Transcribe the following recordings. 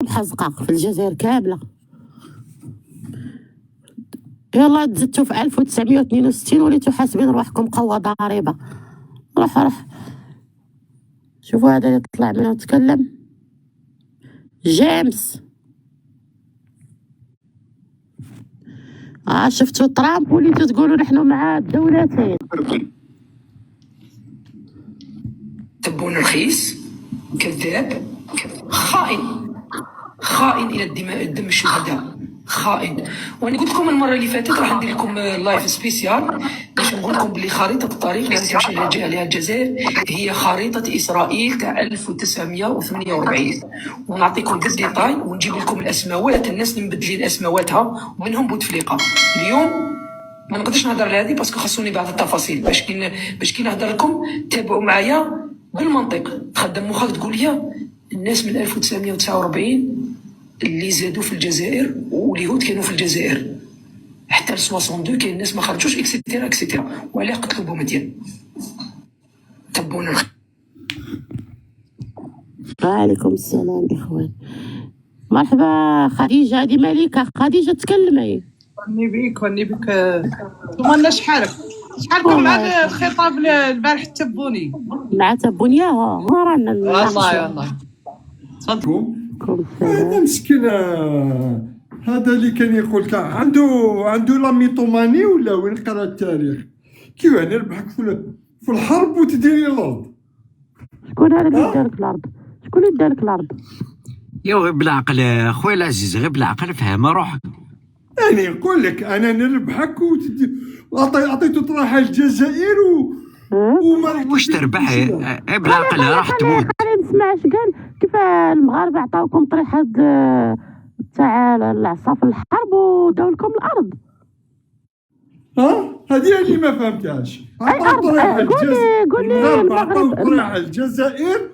محزقة في الجزائر كاملة. يلا تزدتوا في 1962 وليتوا حاسبين روحكم قوة ضريبة. روح شوفوا هذا اللي طلع منه تكلم جيمس. شفتوا ترامب وليتوا تقولوا نحن مع الدولتين. تبون رخيص، كذاب، خائن الى دم الشهداء، خائن. وانا قلت لكم المره اللي فاتت راح ندير لكم لايف سبيسيال باش نقول لكم بلي خريطه الطريق اللي تمشي عليها الجزائر هي خريطه اسرائيل تاع 1948، ونعطيكم بالديتاي ونجيب لكم الاسماوات، الناس اللي مبدلين اسماواتها ومنهم بوتفليقه. اليوم ما نقدرش نهضر على هذه باسكو خاصوني بعض التفاصيل باش كي نهضر لكم تابعوا معايا بالمنطق. تخدم مخك تقول لي الناس من 1949 اللي زادوا في الجزائر واليهود كانوا في الجزائر حتى ل 62 كاين ناس ما خرجوش اكسيتيرا اكسيتيرا، وعلاه قتلوا بومدين. تبونا وعليكم السلام اخوان. مرحبا خديجه، هذه مليكه. خديجه تكلمي. وني بك ثم شحالكم مع الخطاب البارح التبوني مع تبونيا رانا والله هذا مسكين. هذا اللي كان يقول لك عنده لا ميطوماني ولا وين قرا التاريخ كيف يعني ربحك في الحرب وتديري الارض. شكون هذا اللي دارك الارض؟ شكون اللي دارك الارض؟ يا غير بالعقل خويا العزيز، غير بالعقل فهم روحك. يعني نقول لك انا نربحك عطيته طرحه الجزائر وما واش تربح بالعقل راح تموت. خلينا نسمع اش قال. كيف المغاربه عطاوكم طريحه تاع العصا في الحرب وداو لكم الارض؟ هذه اللي ما فهمتهاش. عطاو طريحه الجزائر، المغاربه عطاو طريحه الجزائر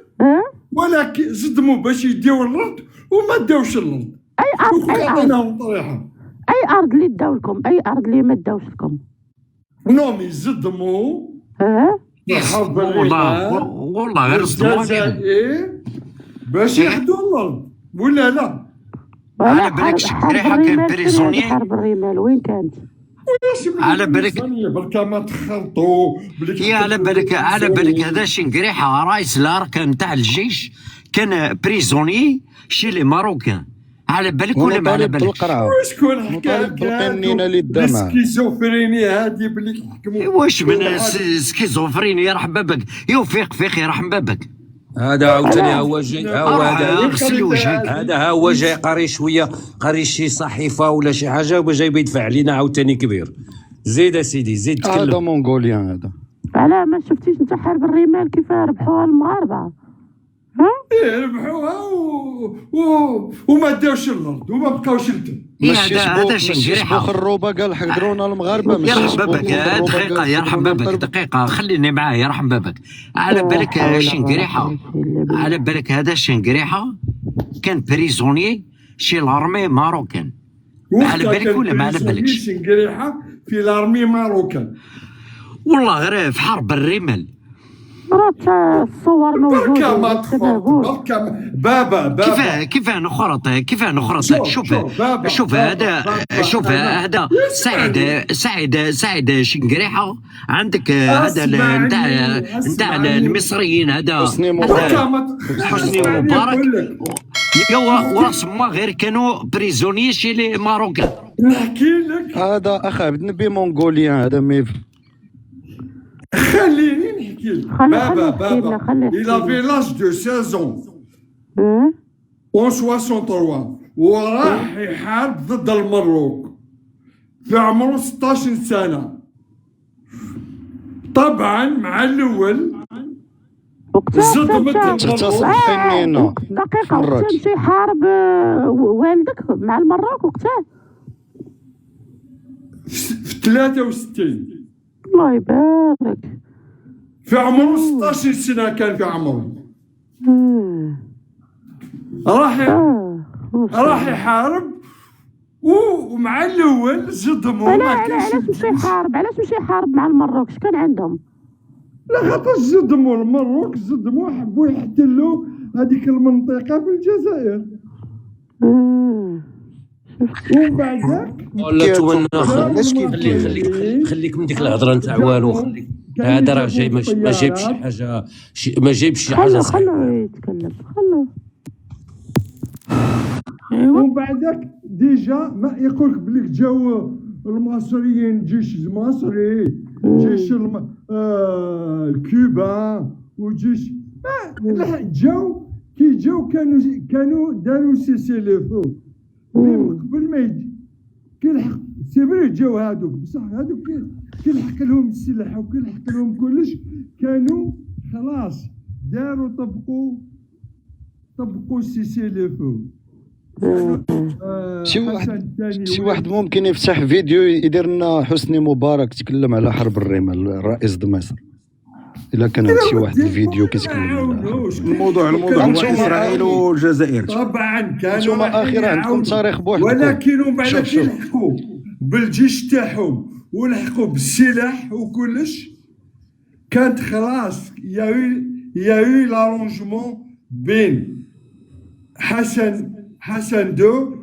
ولكن صدموا باش يديو الارض وما داوش الارض. عطيناهم طريحه. اي ارض اللي داو لكم، اي ارض اللي ما داوش لكم. نومي صدموا الحرب والله غير الجزائر باش ياخذوا الارض ولا لا؟ على بالك شريحه كان بريزوني. حرب الرمال وين كانت؟ على بالك بركا ما تخلطوا يا على بالك هذا شنقريحه رئيس الاركان تاع الجيش كان بريزوني شي لي ماروكان. على بالك ولا ما على بالك؟ وشكون حكى بالقنينه للدماء السكيزوفريني هذه بلي يحكموا؟ واش من سكيزوفريني يرحم بابك؟ يوفيق يرحم بابك. هذا عاوتاني هو جاي هذا هو جاي قاري شي صحيفه ولا شي حاجه وجاي بيدفع علينا عاوتاني كبير. زيد سيدي زيد تكلم. هذا مونغوليان هذا. علاه ما شفتيش انت حرب الرمال كيف ربحوها المغاربه؟ ربحوها وما داوش الارض وما بقاوش الدم. هذا شنقريحه خروبه قال حقدرونا المغاربه. يرحم بابك دقيقه، يرحم بابك دقيقه، خليني معاه يرحم بابك. على بالك شنقريحه، على بالك هذا شنقريحه كان بريزوني شي لارمي ماروكان. على بالك ولا ما على بالكش؟ شنقريحه في لارمي ماروكان والله غير في حرب الرمال. رات الصور موجوده. بابا كيف نخرط شوف هذا سعيد شنقريحه. عندك هذا نتاع المصريين هذا حسني مبارك ورسمه غير كانوا بريزوني شي لي ماروكان. نحكي لك هذا اخ عبد النبي مونغوليان هذا خليني نحكي لك. بابا il avait l'âge de 16 ans en 63 وراح يحارب ضد المروك في عمره 16 سنة. طبعا مع الأول دقيقة وقت مشى يحارب والدك مع المروك وقتها في 63. الله يبارك. في عمره 16 سنة كان في عمره. راح يحارب ومع الاول صدموا. علاش مشى يحارب مع المروك؟ اش كان عندهم؟ لا خاطر صدموا حبوا يحتلوا هذيك المنطقة في الجزائر. ومن بعد ولا تونا علاش خليك من ديك الهضره نتاع والو، خليك هذا راه جاي ما جايبش شي حاجه، ما جايبش شي حاجه خلو صحيحه. يتكلم خلو. ايوا ومن بعدك ديجا ما يقولك بليك جاو المصريين، جيش المصري، جيش الكوبا وجيش لا جاو، كي جاو كانوا داروا سيسيليفو قبل ما يجي كيلحق سي فري جاو هادوك، بصح هادوك كيلحق لهم السلاح وكيلحق لهم كلش، كانوا خلاص داروا طبقوا سيسيليفو. شي واحد ممكن يفتح فيديو يدير لنا حسني مبارك تكلم على حرب الرمال الرئيس د مصر، الا كان عند شي واحد الفيديو كيتكلم على الموضوع هو اسرائيل والجزائر. طبعا كانوا نتوما اخيرا عندكم تاريخ بوحدكم، ولكن من بعد كيلحقوا بالجيش تاعهم ولحقوا بالسلاح وكلش، كانت خلاص يا لارونجمون بين حسن دو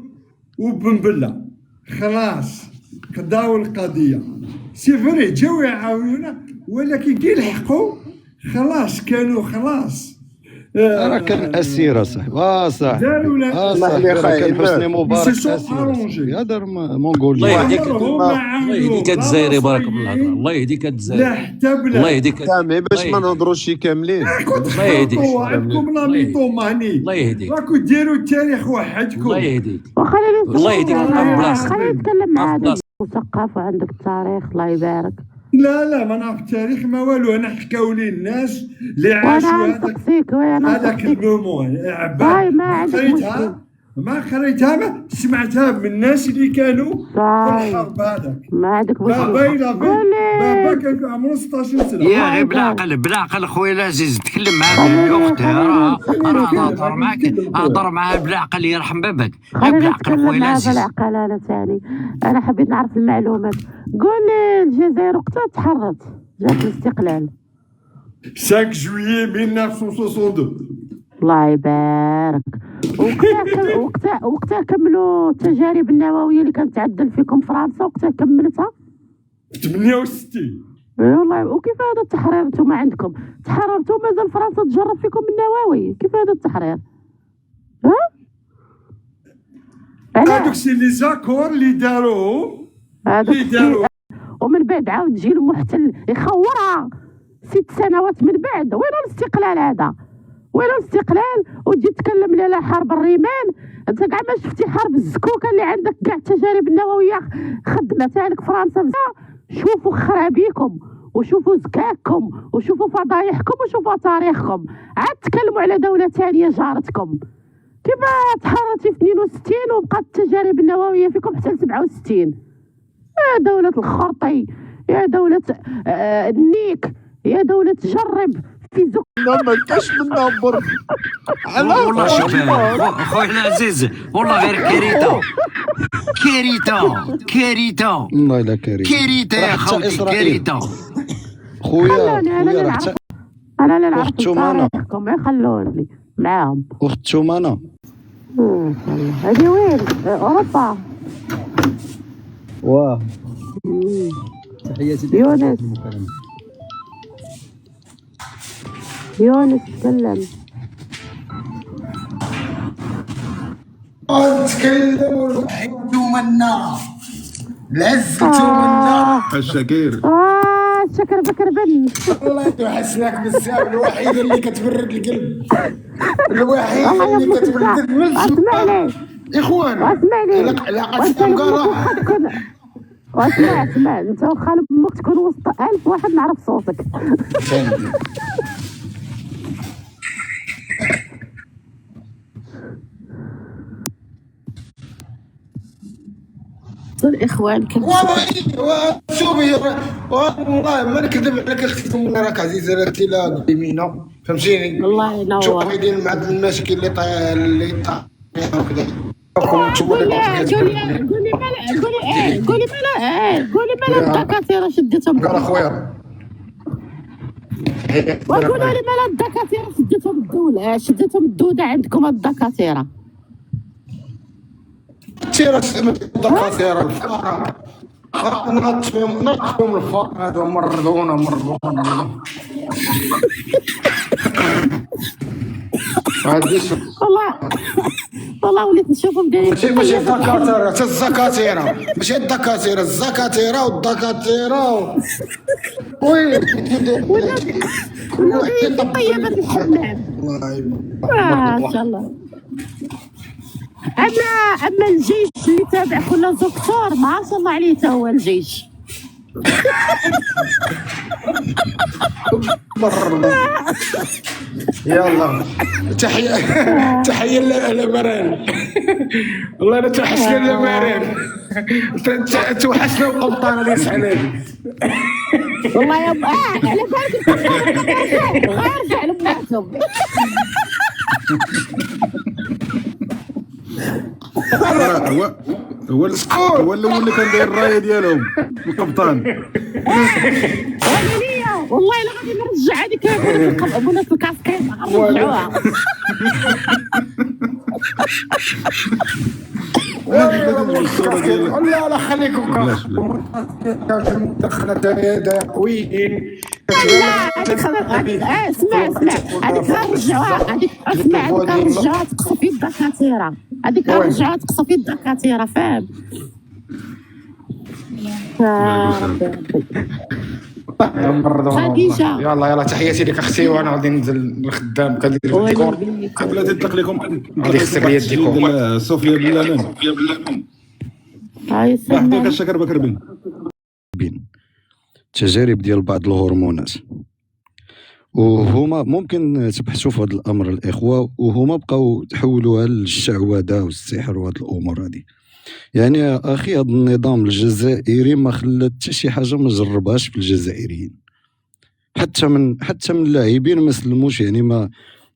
وبن بلة، خلاص قضاو القضية. سي فري جاو يعاونونا، ولكن كي لحقوا خلاص كانوا خلاص راه كان اسير صاحبي. صح داروا صاحبي راه كان حسني مبارك سي اسير، هذا الله مونغوليا. يهديك، الله يهديك الجزائري، بارك الله، الله يهديك الجزائري، لا حتى بلا الله يهديك، سامي باش ما نهضروش شي كاملين. الله يهديك، عندكم لا ميطوماني، الله يهديك، راكو ديروا التاريخ وحدكم. الله يهديك، وخليني الله يهديك، خليني نتكلم مع هذا مثقف وعندك التاريخ، الله يبارك. لا ما نعرف التاريخ ما والو، انا حكاو لي الناس اللي عاشوا هذاك المومون باي ما عندك مشكل. ما قريتها، ما سمعتها من الناس اللي كانوا في الحرب هذاك. ما عندك مشكل. بابا كان عمره 16 سنه. يا غير بالعقل خويا العزيز، تكلم مع الاخت، راه هضر معها بالعقل يرحم بابك. بالعقل خويا العزيز. بالعقل انا ثاني، انا حبيت نعرف المعلومات. قول لي الجزائر وقتها تحررت، جات الاستقلال 5 جويي 1962. الله يبارك. وقتها كملوا التجارب النوويه اللي كانت تعدل فيكم فرنسا، وقتها كملتها 68. اي والله. وكيف هذا التحرير؟ انتم عندكم تحررتوا مازال فرنسا تجرب فيكم النووي، كيف هذا التحرير؟ هذوك سي لي زاكور اللي داروهم ومن بعد عاود تجي المحتل يخورها 6 سنوات من بعد. وين الاستقلال هذا؟ وين الاستقلال؟ وتجي تكلم لي على حرب الرمال؟ انت كاع ما شفتي حرب الزكوكه اللي عندك، كاع التجارب النوويه خدمتها لك فرنسا. شوفوا خرابيكم وشوفوا ذكاكم وشوفوا فضايحكم وشوفوا تاريخكم، عاد تكلموا على دوله ثانيه جارتكم. كيف تحررتي في 62 وبقات التجارب النوويه فيكم حتى ل 67؟ يا دولة الخرطي، يا دولة النيك، يا دولة جرب في زك. ما كاش منها برك. والله شوف خويا العزيز، والله غير كارثة. والله لا كارثة يا خوتي، كارثة. خويا انا اللي نعرف تاريخكم، خلوني معاهم. اخت شومانه هذه وين؟ اوروبا. واه تحياتي يونس تكلم. نتكلموا الحيدوا منا لزتوا منا الشكير. شكر بكر بن. الله يحسنك بزاف، الوحيد اللي كتبرد القلب، الوحيد اللي كتبرد القلب. اسمعني اخوان، اسمعني علاقه تنقرا. اسمع انت وخالد امك تكون وسط 1000 واحد نعرف صوتك. الاخوان شوفي والله ما نكذب عليك اختي، والله راك عزيزه لك لا يمينه، فهمتيني؟ الله ينور. شوف قاعدين مع المشاكل اللي طايح وكذا. قولي مالا الدكاتره شدتهم اخويا، وقولوا لي مالا الدكاتره شدتهم الدوله، شدتهم الدوده عندكم الدكاتره. سير الدكاتره الفقراء نط بهم الفقر هذا مرضونا والله وليت نشوفهم دايرين ماشي الدكاتره حتى الزكاتره ماشي الدكاتره الزكاتره والدكاتره وي ولا طيبة الحمام ما شاء الله. اما الجيش اللي تابع كل دكتور ما شاء الله عليه تا هو الجيش. يلا تحيه للمران والله انا توحشنا المران توحشنا القبطان اللي يسعى والله يا على بالك ارجع لبناتهم. هو الاول اللي كان داير الرايه ديالهم القبطان. والله الا غادي نرجع هذيك بنات الكاسكيت نرجعوها. لا خليكم كاف المدخنه هذا قويين. اسمع هذيك رجعوها هذيك رجعوها تقصف في الدكاتره هذيك رجعوها تقصف في الدكاتره فاهم. يلا تحياتي لك اختي وانا غادي ننزل الخدام كندير الديكور قبل تطلق لكم غادي يخسر لي الديكور. صوفيا بالله هاي بك الشكر بكر بين تجارب ديال بعض الهرمونات وهما ممكن تبحثوا في هذا الامر الاخوه وهما بقاو تحولوها للشعوذه والسحر وهاد الامور هذه. يعني يا اخي هذا النظام الجزائري ما خلات حتى شي حاجه ما جربهاش في الجزائريين حتى من اللاعبين ما سلموش يعني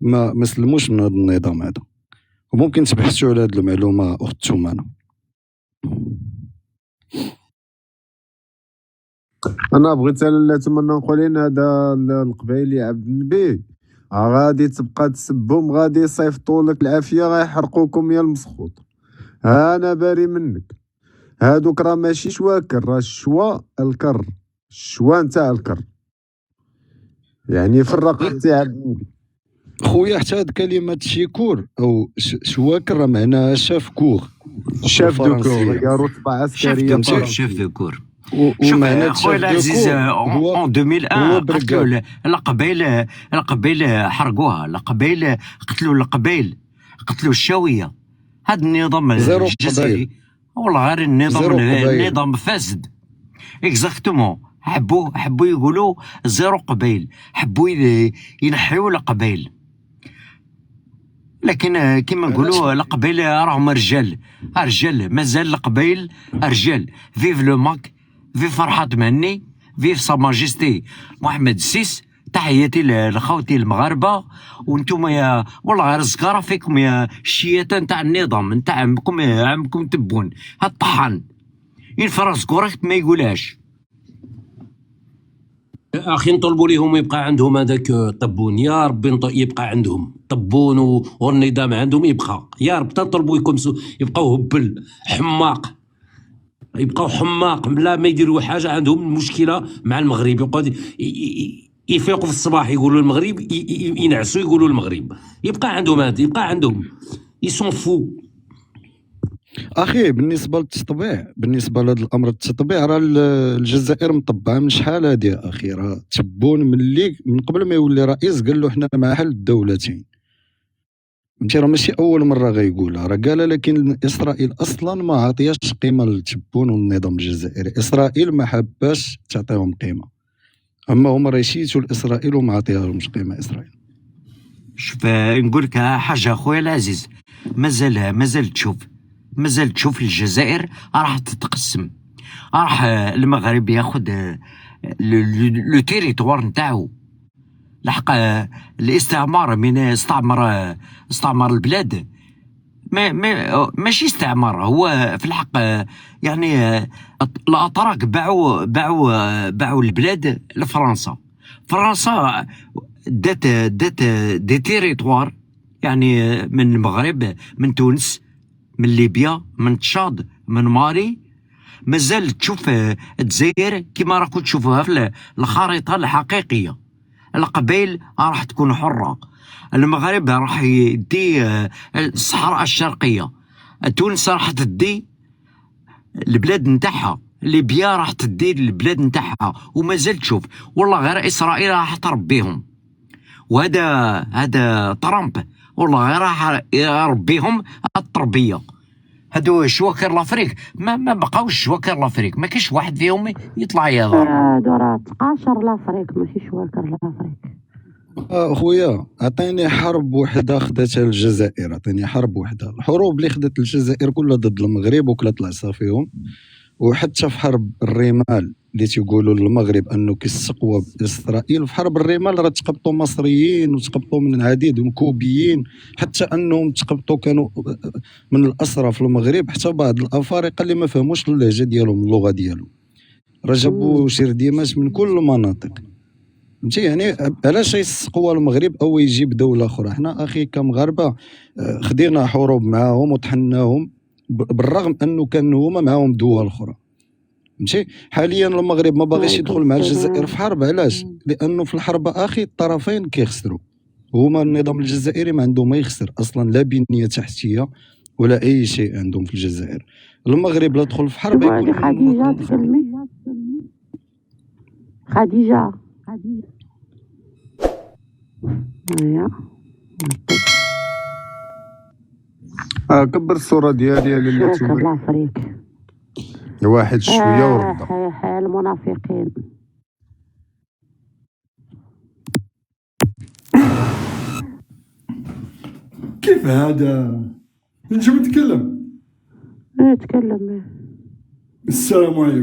ما سلموش من هذا النظام هذا. وممكن تبحثوا على هذه المعلومه اخت سمانه. انا بغيت نتمنى نقول هذا القبايلي عبد النبي غادي تبقى تسبهم غادي يصيفطوا لك العافيه غيحرقوكم يا المسخوط. انا باري منك هادوك راه ماشي شواكر راه الكر الشوا نتاع الكر يعني فرق تاع خويا حتى هاد كلمه شيكور او شواكر راه معناها شاف كور دوكور يا رتبه عسكريه شاف دوكور. شوف خويا العزيز اون 2001 القبائل حرقوها القبائل قتلوا الشاويه. هذا النظام الجزائري والله غير النظام فاسد اكزاكتومون. حبوا يقولوا زيرو قبائل حبوا ينحيوا القبائل لكن كما نقولوا القبائل راهم رجال مازال القبائل رجال. فيف لو ماك فيف فرحات مهني فيف سا ماجيستي محمد السيس. تحياتي لخوتي المغاربه وانتم يا والله غير الزكاره فيكم يا الشياطه نتاع النظام نتاع عمكم تبون. هاد الطحان ينفرس كوريكت ما يقولهاش. اخي نطلبوا لهم يبقى عندهم هذاك طبون يا ربي يبقى عندهم طبون والنظام عندهم يبقى يا رب تطلبوا يبقاو هبل حماق يبقاو حماق لا ما يديروا حاجه. عندهم مشكله مع المغرب يبقاو يفيقوا في الصباح يقولوا المغرب ينعسوا يقولوا المغرب. يبقى عندهم هذا يبقى عندهم يسون فو. اخي بالنسبه لهذا الامر التطبيع راه الجزائر مطبعه من شحال هادي يا اخي. راه تبون من قبل ما يولي رئيس قال له حنا مع حل الدولتين. فهمتي راه ماشي اول مره غيقولها راه قالها. لكن اسرائيل اصلا ما عطياش قيمه للتبون والنظام الجزائري. اسرائيل ما حباش تعطيهم قيمه اما هما راه يشيتوا لاسرائيل وما عطيهمش قيمه اسرائيل. شوف نقول لك حاجه خويا العزيز مازال تشوف الجزائر راح تتقسم. راح المغرب ياخذ لو تيريتوار نتاعو لحق الاستعمار من استعمر البلاد ماشي استعمار هو في الحق. يعني الاتراك باعوا البلاد لفرنسا. فرنسا دات دي تيريتوار يعني من المغرب من تونس من ليبيا، من تشاد، من مالي، مازال تشوف الجزائر كما راكم تشوفوها في الخريطة الحقيقية. القبائل راح تكون حرة، المغرب راح يدي الصحراء الشرقية، تونس راح تدي البلاد نتاعها، ليبيا راح تدي البلاد نتاعها، ومازال تشوف والله غير إسرائيل راح تربيهم. وهذا ترامب والله غير راح يربيهم التربية. هادو شواكر لافريك ما بقاوش شواكر لافريك، ما كاينش واحد فيهم يطلع يهضر. هادو راه تقاشر لافريك ماشي شواكر لافريك. خويا عطيني حرب وحده خداتها الجزائر، عطيني حرب وحده. الحروب اللي خدت الجزائر كلها ضد المغرب وكلات العصا فيهم، وحتى في حرب الرمال اللي تيقولوا للمغرب انه كيستقوى باسرائيل، في حرب الرمال راه تقبطوا مصريين وتقبطوا من العديد ومكوبيين، حتى انهم تقبطوا كانوا من الاسرى في المغرب، حتى بعض الافارقه اللي ما فهموش اللهجه ديالهم اللغه ديالهم، راه جابوا شرديمات من كل المناطق. فهمتي يعني علاش يستقوى المغرب او يجيب دوله اخرى؟ حنا اخي كمغاربه خدينا حروب معاهم وطحناهم، بالرغم انه كان هما معاهم دول اخرى. فهمتي حاليا المغرب ما باغيش يدخل مع الجزائر في حرب، علاش؟ لانه في الحرب اخي الطرفين كيخسروا، هما النظام الجزائري ما عنده ما يخسر اصلا، لا بنيه تحتيه ولا اي شيء عندهم في الجزائر. المغرب لا دخل في حرب يكون خديجه تكلمي. خديجه هيا كبر الصوره ديالي اللي شواكر لافريك واحد شويه ورد. المنافقين. كيف هذا؟ نجم نتكلم؟ تكلم. السلام عليكم.